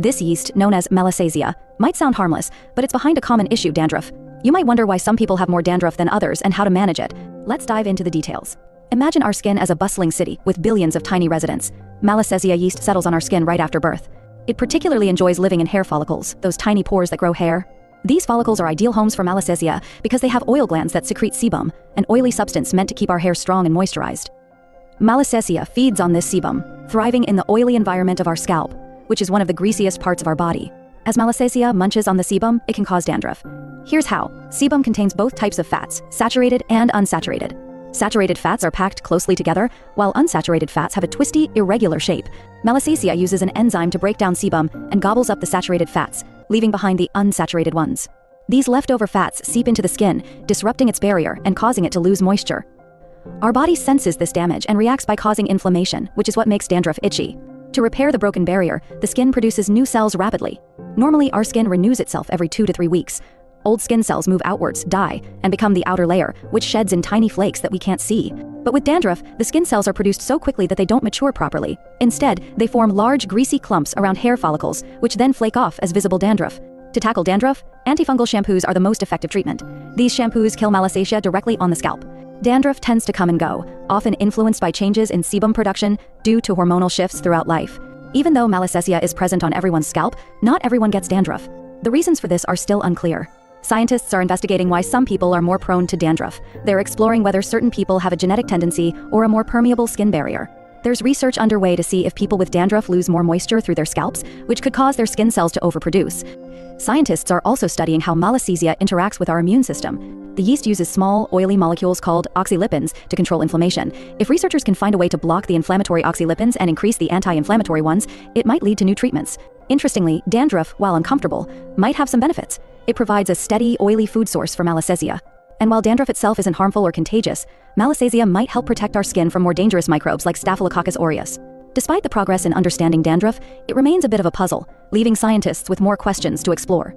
This yeast, known as Malassezia, might sound harmless, but it's behind a common issue: dandruff. You might wonder why some people have more dandruff than others and how to manage it. Let's dive into the details. Imagine our skin as a bustling city with billions of tiny residents. Malassezia yeast settles on our skin right after birth. It particularly enjoys living in hair follicles, those tiny pores that grow hair. These follicles are ideal homes for Malassezia because they have oil glands that secrete sebum, an oily substance meant to keep our hair strong and moisturized. Malassezia feeds on this sebum, thriving in the oily environment of our scalp, which is one of the greasiest parts of our body. As Malassezia munches on the sebum, it can cause dandruff. Here's how. Sebum contains both types of fats, saturated and unsaturated. Saturated fats are packed closely together, while unsaturated fats have a twisty, irregular shape. Malassezia uses an enzyme to break down sebum and gobbles up the saturated fats, leaving behind the unsaturated ones. These leftover fats seep into the skin, disrupting its barrier and causing it to lose moisture. Our body senses this damage and reacts by causing inflammation, which is what makes dandruff itchy. To repair the broken barrier, the skin produces new cells rapidly. Normally, our skin renews itself every 2 to 3 weeks. Old skin cells move outwards, die, and become the outer layer, which sheds in tiny flakes that we can't see. But with dandruff, the skin cells are produced so quickly that they don't mature properly. Instead, they form large, greasy clumps around hair follicles, which then flake off as visible dandruff. To tackle dandruff, antifungal shampoos are the most effective treatment. These shampoos kill Malassezia directly on the scalp. Dandruff tends to come and go, often influenced by changes in sebum production due to hormonal shifts throughout life. Even though Malassezia is present on everyone's scalp, not everyone gets dandruff. The reasons for this are still unclear. Scientists are investigating why some people are more prone to dandruff. They're exploring whether certain people have a genetic tendency or a more permeable skin barrier. There's research underway to see if people with dandruff lose more moisture through their scalps, which could cause their skin cells to overproduce. Scientists are also studying how Malassezia interacts with our immune system. The yeast uses small, oily molecules called oxylipins to control inflammation. If researchers can find a way to block the inflammatory oxylipins and increase the anti-inflammatory ones, it might lead to new treatments. Interestingly, dandruff, while uncomfortable, might have some benefits. It provides a steady, oily food source for Malassezia. And while dandruff itself isn't harmful or contagious, Malassezia might help protect our skin from more dangerous microbes like Staphylococcus aureus. Despite the progress in understanding dandruff, it remains a bit of a puzzle, leaving scientists with more questions to explore.